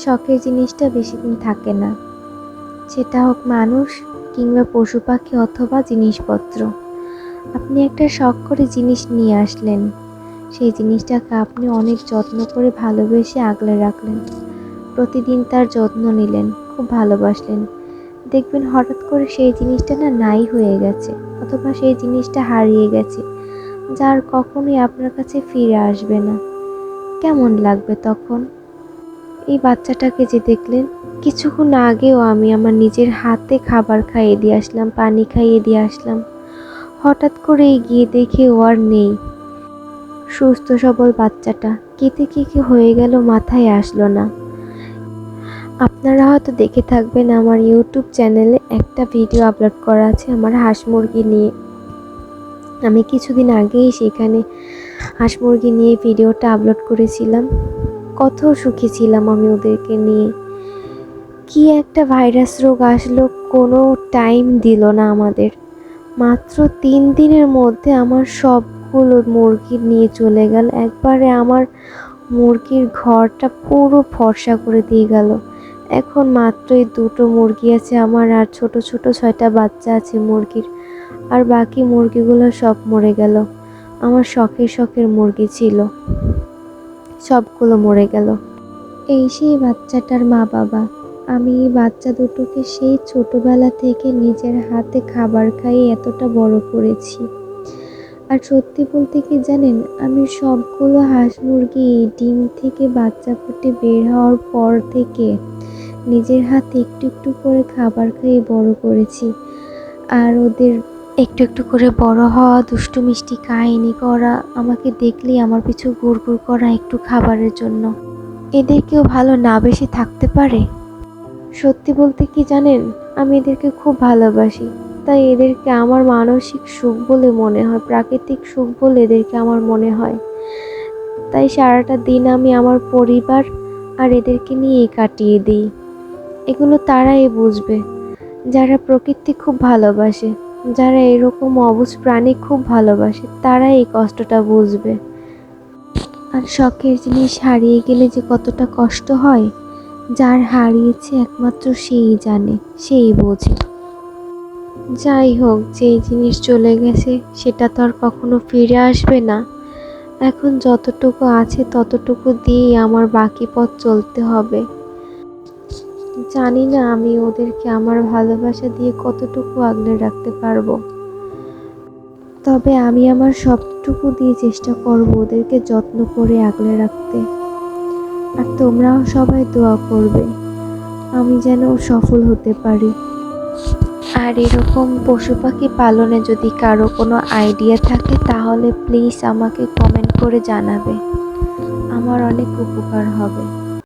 শখের জিনিসটা বেশিদিন থাকে না, সেটা হোক মানুষ কিংবা পশু পাখি অথবা জিনিসপত্র। আপনি একটা শখ করে জিনিস নিয়ে আসলেন, সেই জিনিসটাকে আপনি অনেক যত্ন করে ভালোবেসে আগলে রাখলেন, প্রতিদিন তার যত্ন নিলেন, খুব ভালোবাসলেন। দেখবেন হঠাৎ করে সেই জিনিসটা নাই হয়ে গেছে, অথবা সেই জিনিসটা হারিয়ে গেছে, যা আর কখনোই আপনার কাছে ফিরে আসবে না। কেমন লাগবে তখন? এই বাচ্চাটাকে যে দেখলেন, কিছুক্ষণ আগেও আমি আমার নিজের হাতে খাবার খাইয়ে দিয়ে আসলাম, পানি খাইয়ে দিয়ে আসলাম, হঠাৎ করে গিয়ে দেখে ও আর নেই। সুস্থ সবল বাচ্চাটা কি থেকে কি হয়ে গেল মাথায় আসলো না। আপনারা হয়তো দেখে থাকবেন, আমার ইউটিউব চ্যানেলে একটা ভিডিও আপলোড করা আছে আমার হাঁস মুরগি নিয়ে। আমি কিছুদিন আগেই সেখানে হাঁস মুরগি নিয়ে ভিডিওটা আপলোড করেছিলাম। কত সুখী ছিলাম আমি ওদেরকে নিয়ে। কি একটা ভাইরাস রোগ আসলো, কোনো টাইম দিল না আমাদের। মাত্র 3 দিনের মধ্যে আমার সবগুলো মুরগি নিয়ে চলে গেল। একবারে আমার মুরগির ঘরটা পুরো ফর্সা করে দিয়ে গেল। এখন মাত্রই 2টো মুরগি আছে আমার, আর ছোট ছোট 6টা বাচ্চা আছে মুরগির। আর বাকি মুরগিগুলো সব মরে গেল। আমার শখের মুরগি ছিল, সবগুলো মরে গেল। এই সেই বাচ্চাটার মা বাবা। আমি এই বাচ্চা দুটোকে সেই ছোটবেলা থেকে নিজের হাতে খাবার খাইয়ে এতটা বড় করেছি। আর সত্যি বলতে কি জানেন, আমি সবগুলো হাঁস মুরগি ডিম থেকে বাচ্চা ফুটে বের হওয়ার পর থেকে নিজের হাতে একটু একটু করে খাবার খাইয়ে বড় করেছি। আর ওদের একটু একটু করে বড় হওয়া, দুষ্টু মিষ্টি কাহিনী করা, আমাকে দেখলেই আমার পিছু গুড় করা একটু খাবারের জন্য। এদের কেউ ভালো না বেশি থাকতে পারে? সত্যি বলতে কি জানেন, আমি এদেরকে খুব ভালোবাসি। তাই এদেরকে আমার মানসিক সুখ বলে মনে হয়, প্রাকৃতিক সুখ বলে এদেরকে আমার মনে হয়। তাই সারাটা দিন আমি আমার পরিবার আর এদেরকে নিয়েই কাটিয়ে দিই। এগুলো তারাই বুঝবে যারা প্রকৃতি খুব ভালোবাসে, যারা এরকম অবুঝ প্রাণী খুব ভালোবাসে, তারা এই কষ্টটা বুঝবে। আর শখের জিনিস হারিয়ে গেলে যে কতটা কষ্ট হয়, যার হারিয়েছে একমাত্র সেই জানে, সেই বোঝে। যাই হোক, যেই জিনিস চলে গেছে সেটা তো আর কখনো ফিরে আসবে না। এখন যতটুকু আছে ততটুকু দিয়েই আমার বাকি পথ চলতে হবে। জানি না আমি ওদেরকে আমার ভালোবাসা দিয়ে কতটুকু আগলে রাখতে পারবো, তবে আমি আমার সবটুকু দিয়ে চেষ্টা করব ওদেরকে যত্ন করে আগলে রাখতে। আর তোমরাও সবাই দোয়া করবে আমি যেন সফল হতে পারি। আর এরকম পশু পাখি পালনে যদি কারো কোনো আইডিয়া থাকে তাহলে প্লিজ আমাকে কমেন্ট করে জানাবে, আমার অনেক উপকার হবে।